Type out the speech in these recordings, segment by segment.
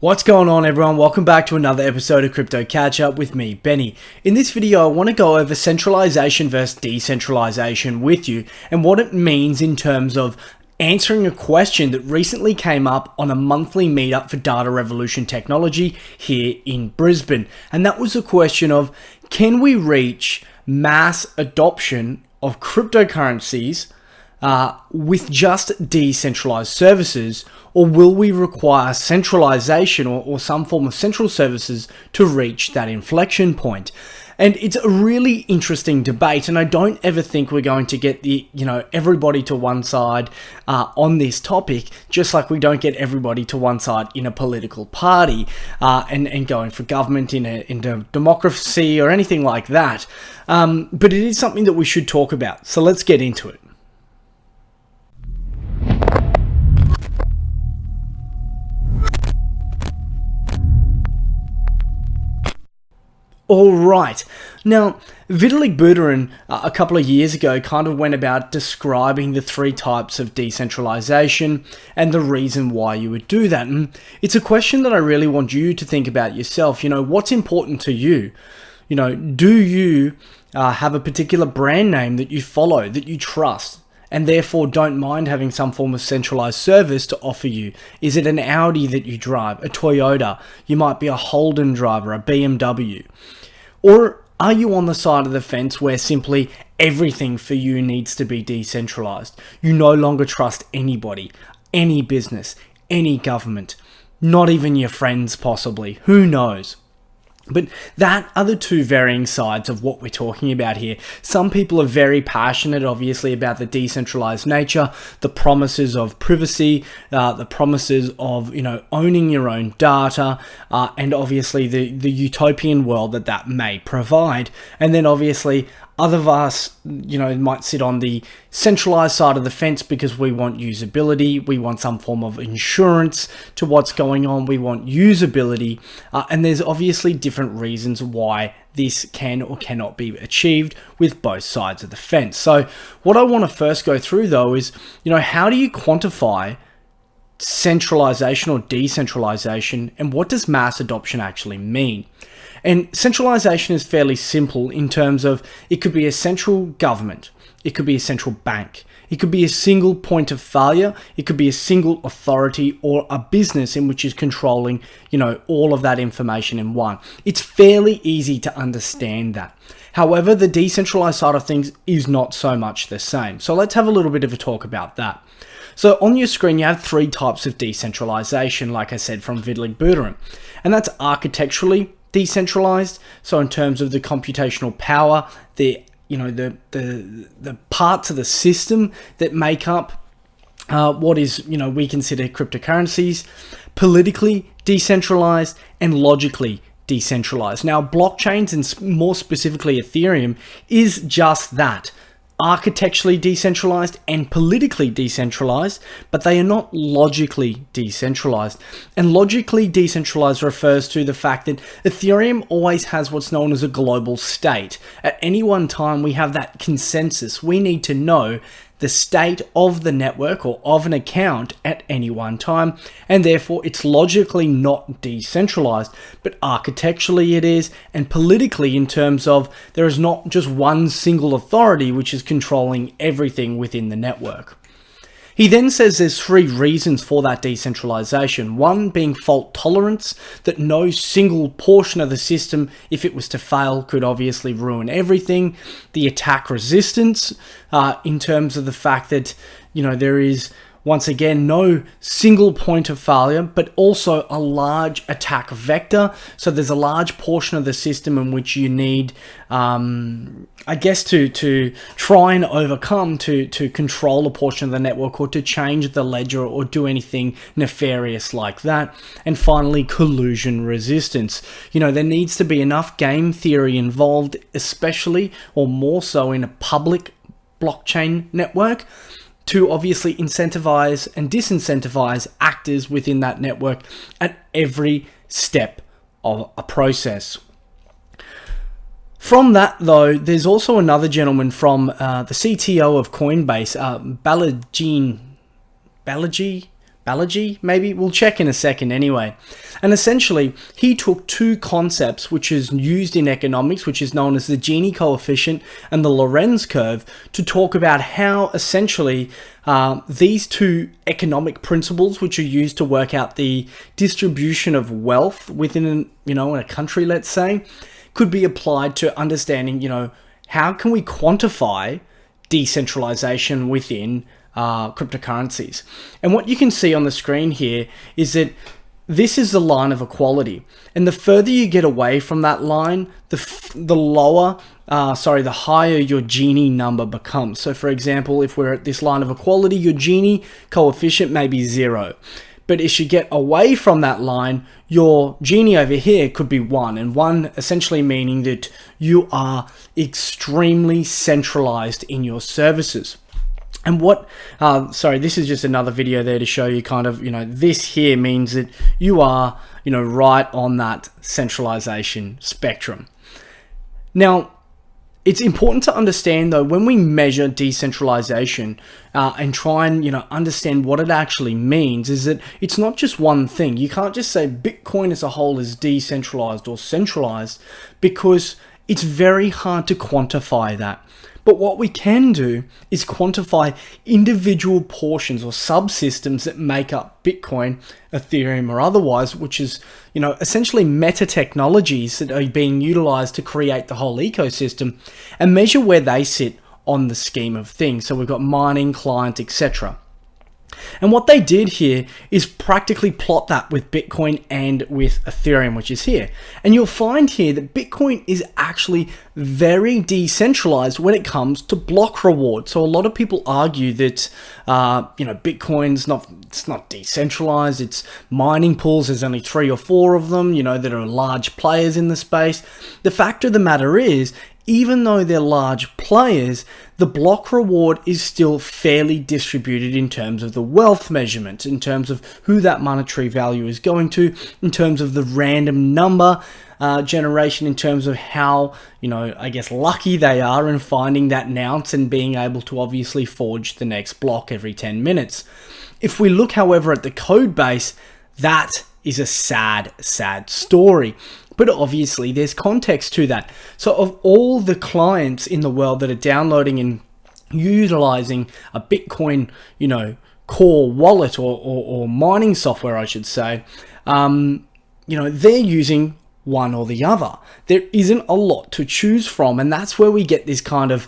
What's going on, everyone? Welcome back to another episode of Crypto Catch Up with me, Benny. In this video, I want to go over centralization versus decentralization with you and what it means in terms of answering a question that recently came up on a monthly meetup for Data Revolution Technology here in Brisbane. And that was a question of, can we reach mass adoption of cryptocurrencies with just decentralized services, or will we require centralization or some form of central services to reach that inflection point? And it's a really interesting debate, and I don't ever think we're going to get everybody to one side on this topic, just like we don't get everybody to one side in a political party and going for government in a democracy or anything like that. But it is something that we should talk about. So let's get into it. Alright, now Vitalik Buterin a couple of years ago kind of went about describing the three types of decentralization and the reason why you would do that. And it's a question that I really want you to think about yourself. What's important to you? Do you have a particular brand name that you follow, that you trust, and therefore don't mind having some form of centralized service to offer you? Is it an Audi that you drive, a Toyota? You might be a Holden driver, a BMW. Or are you on the side of the fence where simply everything for you needs to be decentralized? You no longer trust anybody, any business, any government, not even your friends possibly, who knows? But that are the two varying sides of what we're talking about here. Some people are very passionate, obviously, about the decentralized nature, the promises of privacy, the promises of, owning your own data, and obviously the utopian world that may provide. And then obviously other of us, might sit on the centralized side of the fence because we want usability, we want some form of insurance to what's going on, we want usability, and there's obviously different reasons why this can or cannot be achieved with both sides of the fence. So what I want to first go through though is, how do you quantify centralization or decentralization, and what does mass adoption actually mean? And centralization is fairly simple in terms of it could be a central government, it could be a central bank, it could be a single point of failure, it could be a single authority or a business in which is controlling, all of that information in one. It's fairly easy to understand that. However, the decentralized side of things is not so much the same. So let's have a little bit of a talk about that. So on your screen, you have three types of decentralization, like I said, from Vitalik Buterin, and that's architecturally decentralized. So in terms of the computational power, the parts of the system that make up what is, we consider cryptocurrencies, politically decentralized, and logically decentralized. Now, blockchains, and more specifically Ethereum, is just that. Architecturally decentralized and politically decentralized, but they are not logically decentralized. And logically decentralized refers to the fact that Ethereum always has what's known as a global state. At any one time, we have that consensus. We need to know the state of the network or of an account at any one time, and therefore it's logically not decentralized, but architecturally it is, and politically in terms of there is not just one single authority which is controlling everything within the network. He then says there's three reasons for that decentralization. One being fault tolerance, that no single portion of the system, if it was to fail, could obviously ruin everything. The attack resistance, in terms of the fact that, there is, once again, no single point of failure, but also a large attack vector. So there's a large portion of the system in which you need, to try and overcome to control a portion of the network or to change the ledger or do anything nefarious like that. And finally, collusion resistance. There needs to be enough game theory involved, especially or more so in a public blockchain network, to obviously incentivize and disincentivize actors within that network at every step of a process. From that, though, there's also another gentleman from the CTO of Coinbase, Balaji Balaji, maybe? We'll check in a second anyway. And essentially, he took two concepts which is used in economics, which is known as the Gini coefficient and the Lorenz curve, to talk about how essentially these two economic principles, which are used to work out the distribution of wealth within, in a country, let's say, could be applied to understanding, how can we quantify decentralization within cryptocurrencies. And what you can see on the screen here is that this is the line of equality, and the further you get away from that line, the higher your Gini number becomes. So for example, if we're at this line of equality, your Gini coefficient may be 0. But as you get away from that line, your Gini over here could be 1, and 1 essentially meaning that you are extremely centralized in your services. And this is just another video there to show you kind of, this here means that you are, right on that centralization spectrum. Now, it's important to understand though, when we measure decentralization and try and, understand what it actually means, is that it's not just one thing. You can't just say Bitcoin as a whole is decentralized or centralized, because it's very hard to quantify that. But what we can do is quantify individual portions or subsystems that make up Bitcoin, Ethereum, or otherwise, which is, essentially meta technologies that are being utilized to create the whole ecosystem, and measure where they sit on the scheme of things. So we've got mining, client, etc. And what they did here is practically plot that with Bitcoin and with Ethereum, which is here. And you'll find here that Bitcoin is actually very decentralized when it comes to block reward. So a lot of people argue that, Bitcoin's not decentralized. It's mining pools. There's only 3 or 4 of them, that are large players in the space. The fact of the matter is, even though they're large players, the block reward is still fairly distributed in terms of the wealth measurement, in terms of who that monetary value is going to, in terms of the random number generation, in terms of how, lucky they are in finding that nonce and being able to obviously forge the next block every 10 minutes. If we look, however, at the code base, that is a sad, sad story. But obviously there's context to that. So of all the clients in the world that are downloading and utilizing a Bitcoin, core wallet or mining software, I should say, they're using one or the other. There isn't a lot to choose from. And that's where we get this kind of,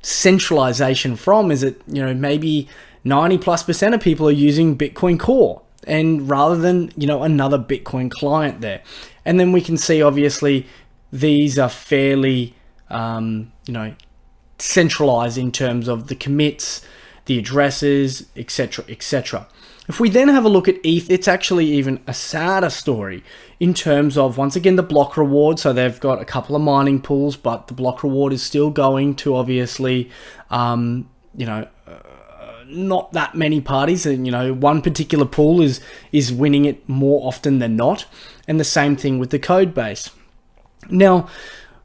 centralization from, is that, maybe 90+% of people are using Bitcoin Core, and rather than, another Bitcoin client there. And then we can see, obviously, these are fairly, centralized in terms of the commits, the addresses, etc., etc. If we then have a look at ETH, it's actually even a sadder story in terms of, once again, the block reward. So they've got a couple of mining pools, but the block reward is still going to, obviously, not that many parties, and one particular pool is winning it more often than not, and the same thing with the code base. Now,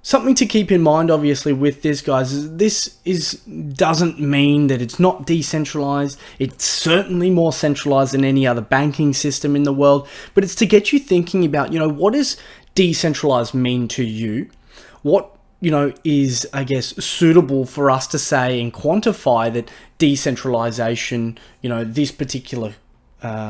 something to keep in mind, obviously, with this, guys, is doesn't mean that it's not decentralized. It's certainly more centralized than any other banking system in the world, but it's to get you thinking about, what does decentralized mean to you? What is, I guess, suitable for us to say and quantify that decentralization, this particular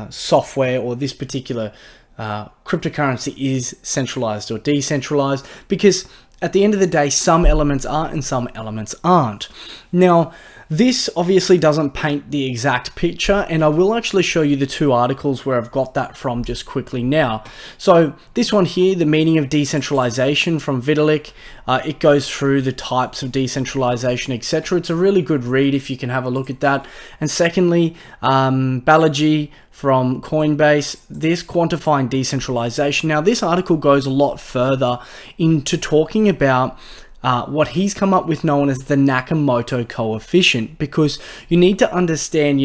software or this particular cryptocurrency is centralized or decentralized, because at the end of the day, some elements are and some elements aren't. Now, this obviously doesn't paint the exact picture, and I will actually show you the 2 articles where I've got that from just quickly now. So this one here, The Meaning of Decentralization from Vitalik, it goes through the types of decentralization, etc. It's a really good read if you can have a look at that. And secondly, Balaji from Coinbase, this Quantifying Decentralization. Now, this article goes a lot further into talking about what he's come up with known as the Nakamoto coefficient, because you need to understand,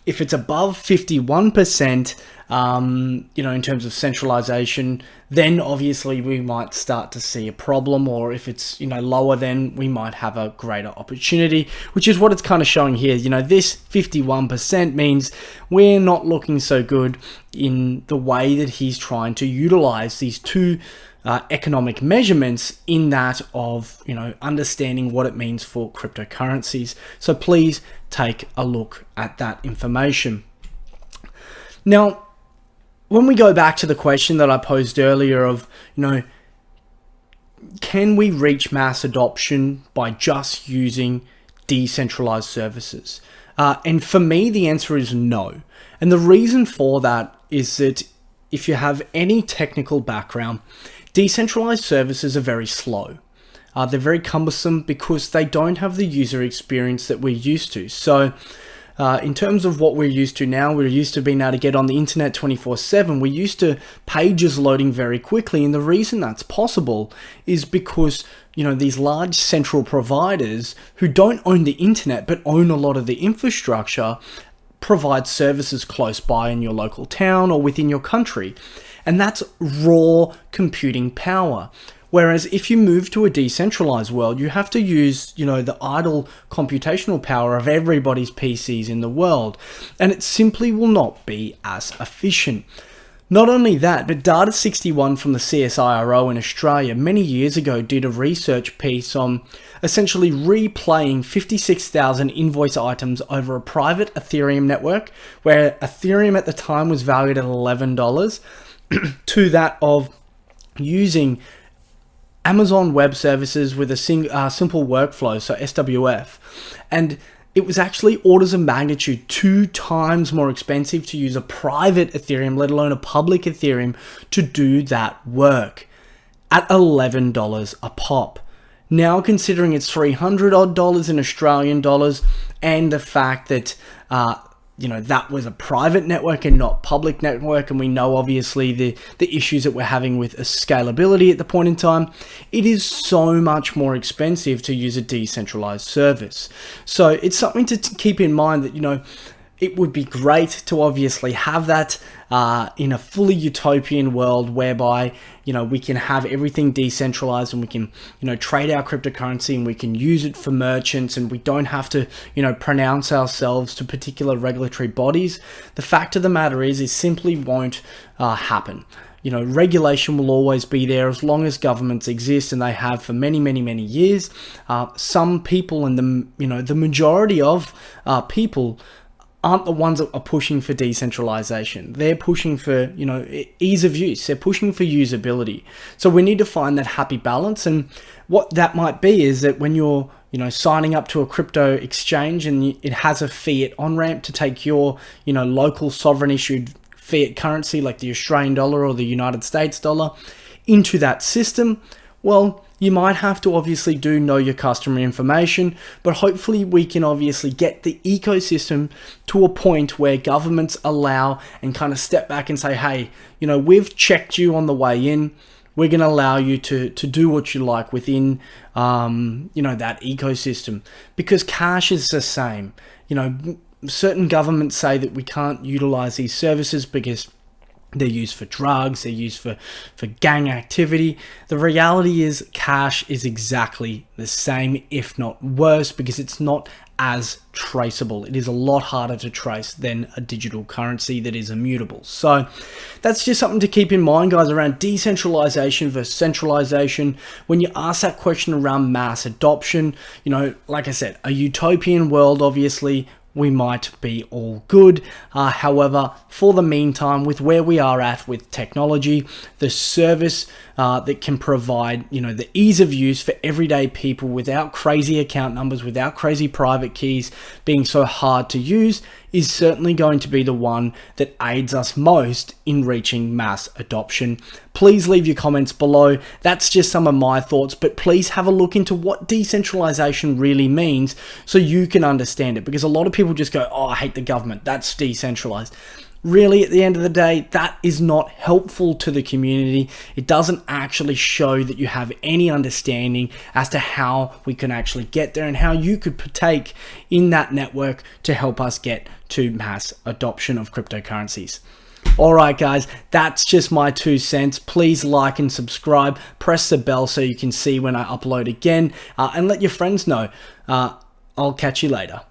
if it's above 51%, in terms of centralization, then obviously we might start to see a problem, or if it's, lower, then we might have a greater opportunity, which is what it's kind of showing here. This 51% means we're not looking so good in the way that he's trying to utilize these two economic measurements in that of, understanding what it means for cryptocurrencies. So please take a look at that information. Now, when we go back to the question that I posed earlier of, can we reach mass adoption by just using decentralized services? And for me, the answer is no. And the reason for that is that if you have any technical background, decentralized services are very slow. They're very cumbersome because they don't have the user experience that we're used to. So in terms of what we're used to now, we're used to being able to get on the internet 24/7. We're used to pages loading very quickly. And the reason that's possible is because, these large central providers who don't own the internet but own a lot of the infrastructure provide services close by in your local town or within your country. And that's raw computing power. Whereas if you move to a decentralized world, you have to use, the idle computational power of everybody's PCs in the world. And it simply will not be as efficient. Not only that, but Data61 from the CSIRO in Australia many years ago did a research piece on essentially replaying 56,000 invoice items over a private Ethereum network, where Ethereum at the time was valued at $11, to that of using Amazon Web Services with a simple workflow, so SWF. And it was actually orders of magnitude 2 times more expensive to use a private Ethereum, let alone a public Ethereum, to do that work at $11 a pop. Now, considering it's $300 odd in Australian dollars, and the fact that that was a private network and not public network, and we know obviously the issues that we're having with scalability at the point in time, it is so much more expensive to use a decentralized service. So it's something to keep in mind that, it would be great to obviously have that in a fully utopian world whereby, we can have everything decentralized and we can, trade our cryptocurrency and we can use it for merchants and we don't have to, pronounce ourselves to particular regulatory bodies. The fact of the matter is it simply won't happen. Regulation will always be there as long as governments exist, and they have for many, many, many years. Some people and the majority of people aren't the ones that are pushing for decentralization. They're pushing for, ease of use. They're pushing for usability. So we need to find that happy balance. And what that might be is that when you're, signing up to a crypto exchange and it has a fiat on-ramp to take your, local sovereign issued fiat currency like the Australian dollar or the United States dollar into that system, well, you might have to obviously know your customer information, but hopefully we can obviously get the ecosystem to a point where governments allow and kind of step back and say, hey, we've checked you on the way in. We're going to allow you to do what you like within, that ecosystem, because cash is the same. Certain governments say that we can't utilize these services because they're used for drugs, they're used for gang activity. The reality is cash is exactly the same, if not worse, because it's not as traceable. It is a lot harder to trace than a digital currency that is immutable. So that's just something to keep in mind, guys, around decentralization versus centralization. When you ask that question around mass adoption, like I said, a utopian world, obviously, we might be all good. However, for the meantime, with where we are at with technology, the service that can provide, the ease of use for everyday people without crazy account numbers, without crazy private keys being so hard to use, is certainly going to be the one that aids us most in reaching mass adoption. Please leave your comments below. That's just some of my thoughts, but please have a look into what decentralization really means so you can understand it, because a lot of people just go, oh, I hate the government, that's decentralized. Really, at the end of the day, that is not helpful to the community. It doesn't actually show that you have any understanding as to how we can actually get there and how you could partake in that network to help us get to mass adoption of cryptocurrencies. Alright guys, that's just my 2 cents. Please like and subscribe. Press the bell so you can see when I upload again. And let your friends know. I'll catch you later.